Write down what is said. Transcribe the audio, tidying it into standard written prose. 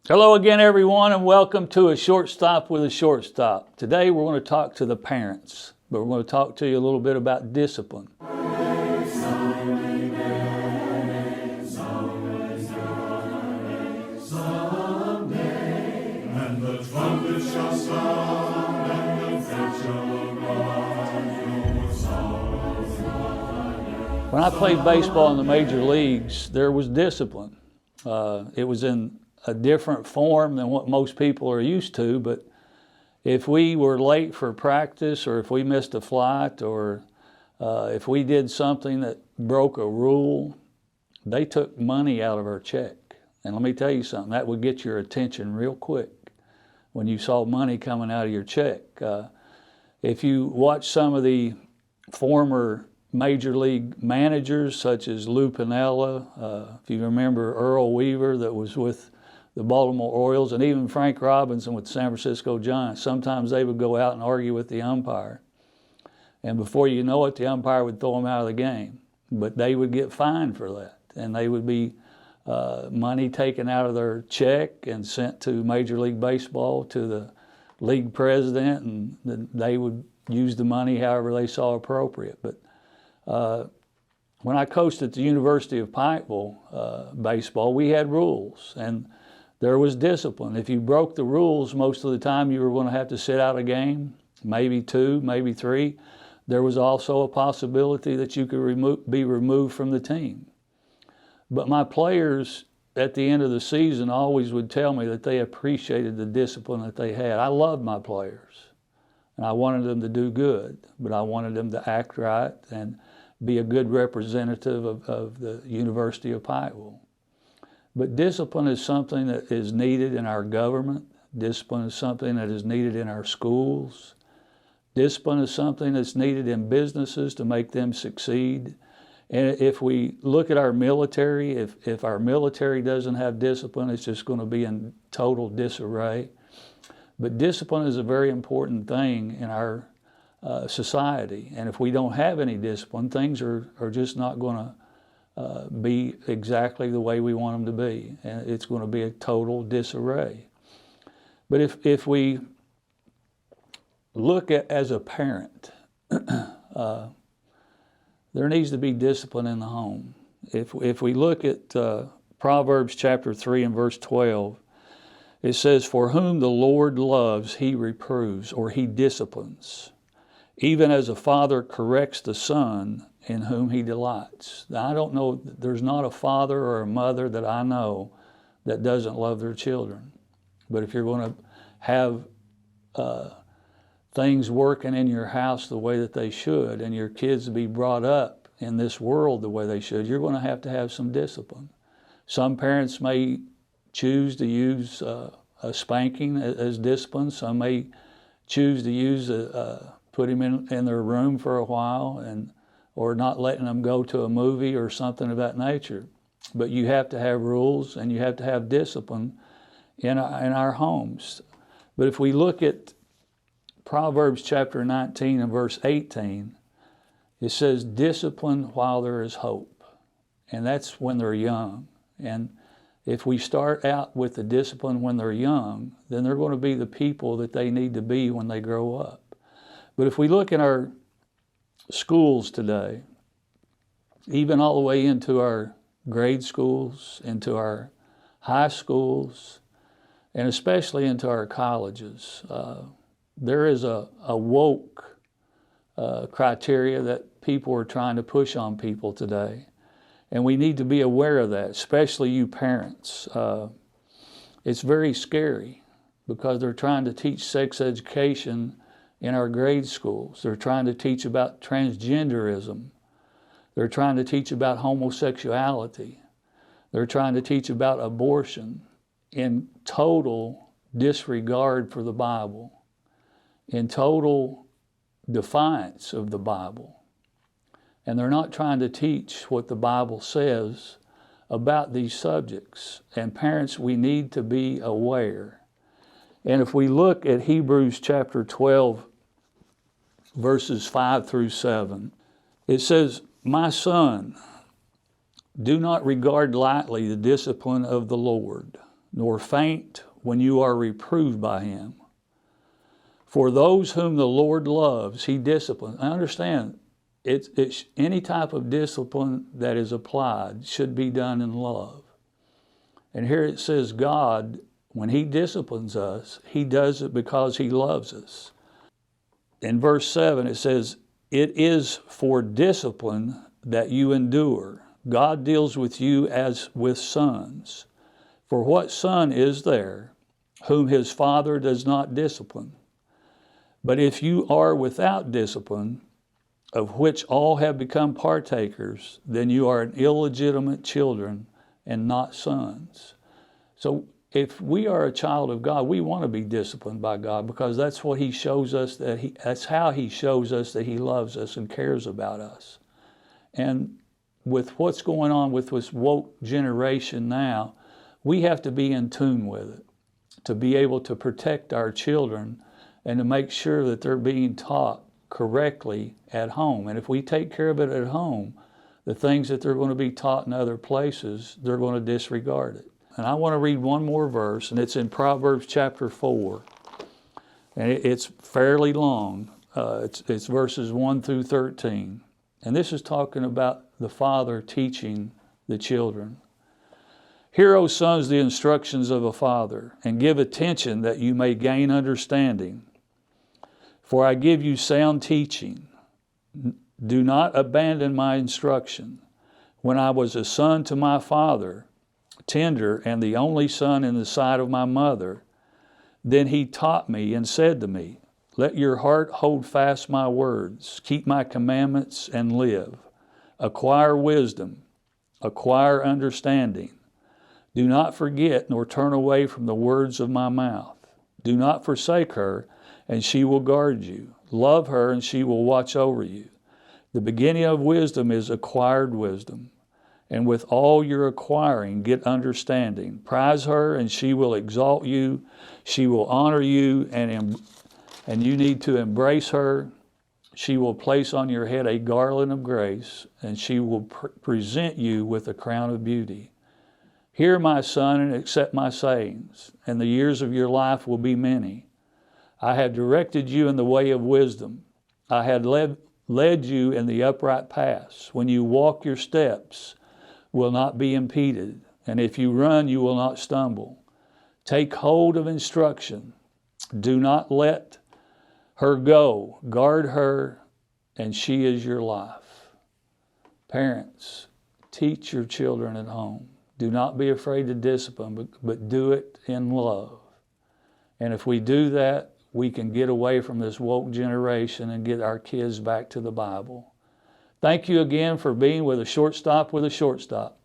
Hello again, everyone, and welcome to A Shortstop with a Shortstop. Today we're going to talk to the parents, but we're going to talk to you a little bit about discipline. When I played baseball in the major leagues, there was discipline. It was in a different form than what most people are used to, but if we were late for practice, or if we missed a flight, or if we did something that broke a rule, they took money out of our check. And let me tell you something, that would get your attention real quick when you saw money coming out of your check. If you watch some of the former major league managers, such as Lou Piniella, if you remember Earl Weaver that was with the Baltimore Orioles, and even Frank Robinson with the San Francisco Giants, sometimes they would go out and argue with the umpire. And before you know it, the umpire would throw them out of the game. But they would get fined for that. And they would be money taken out of their check and sent to Major League Baseball, to the league president, and they would use the money however they saw appropriate. But when I coached at the University of Pikeville baseball, we had rules, and there was discipline. If you broke the rules, most of the time you were going to have to sit out a game, maybe two, maybe three. There was also a possibility that you could be removed from the team. But my players at the end of the season always would tell me that they appreciated the discipline that they had. I loved my players, and I wanted them to do good, but I wanted them to act right and be a good representative of the University of Pikeville. But discipline is something that is needed in our government. Discipline is something that is needed in our schools. Discipline is something that's needed in businesses to make them succeed. And if we look at our military, if our military doesn't have discipline, it's just going to be in total disarray. But discipline is a very important thing in our society. And if we don't have any discipline, things are just not going to be exactly the way we want them to be. And it's going to be a total disarray. But if we look at, as a parent, there needs to be discipline in the home. If we look at Proverbs chapter 3 and verse 12, it says, "For whom the Lord loves, he reproves," or he disciplines, "even as a father corrects the son in whom he delights." Now, I don't know, there's not a father or a mother that I know that doesn't love their children. But if you're going to have things working in your house the way that they should, and your kids to be brought up in this world the way they should, you're going to have some discipline. Some parents may choose to use a spanking as discipline. Some may choose to use put him in their room for a while, or not letting them go to a movie or something of that nature. But you have to have rules, and you have to have discipline in our homes. But if we look at Proverbs chapter 19 and verse 18, it says, "Discipline while there is hope." And that's when they're young. And if we start out with the discipline when they're young, then they're going to be the people that they need to be when they grow up. But if we look at our schools today, even all the way into our grade schools, into our high schools, and especially into our colleges, there is a woke criteria that people are trying to push on people today. And we need to be aware of that, especially you parents. It's very scary because they're trying to teach sex education in our grade schools. They're trying to teach about transgenderism. They're trying to teach about homosexuality. They're trying to teach about abortion in total disregard for the Bible, in total defiance of the Bible. And they're not trying to teach what the Bible says about these subjects. And parents, we need to be aware. And if we look at Hebrews chapter 12, verses 5 through 7, it says, "My son, do not regard lightly the discipline of the Lord, nor faint when you are reproved by him. For those whom the Lord loves, he disciplines. I understand, it's any type of discipline that is applied should be done in love. And here it says God, when he disciplines us, he does it because he loves us. In verse 7, it says, it is for discipline that you endure. God deals with you as with sons. For what son is there whom his father does not discipline? But if you are without discipline, of which all have become partakers, then you are illegitimate children and not sons. So if we are a child of God, we want to be disciplined by God, because that's what he shows us, that's how he shows us that he loves us and cares about us. And with what's going on with this woke generation now, we have to be in tune with it to be able to protect our children and to make sure that they're being taught correctly at home. And if we take care of it at home, the things that they're going to be taught in other places, they're going to disregard it. And I want to read one more verse, and it's in Proverbs chapter 4. And it's fairly long. It's verses 1 through 13. And this is talking about the father teaching the children. Hear, O sons, the instructions of a father, and give attention that you may gain understanding. For I give you sound teaching. Do not abandon my instruction. When I was a son to my father, tender and the only son in the sight of my mother, then he taught me and said to me, let your heart hold fast my words, keep my commandments and live. Acquire wisdom, acquire understanding. Do not forget nor turn away from the words of my mouth. Do not forsake her, and she will guard you. Love her, and she will watch over you. The beginning of wisdom is acquired wisdom. And with all your acquiring, get understanding. Prize her, and she will exalt you. She will honor you, and you need to embrace her. She will place on your head a garland of grace, and she will present you with a crown of beauty. Hear, my son, and accept my sayings, and the years of your life will be many. I have directed you in the way of wisdom. I had led you in the upright paths. When you walk, your steps will not be impeded, and if you run, you will not stumble. Take hold of instruction. Do not let her go. Guard her, and she is your life. Parents, teach your children at home. Do not be afraid to discipline, but do it in love. And if we do that, we can get away from this woke generation and get our kids back to the Bible. Thank you again for being with a Shortstop with a Shortstop.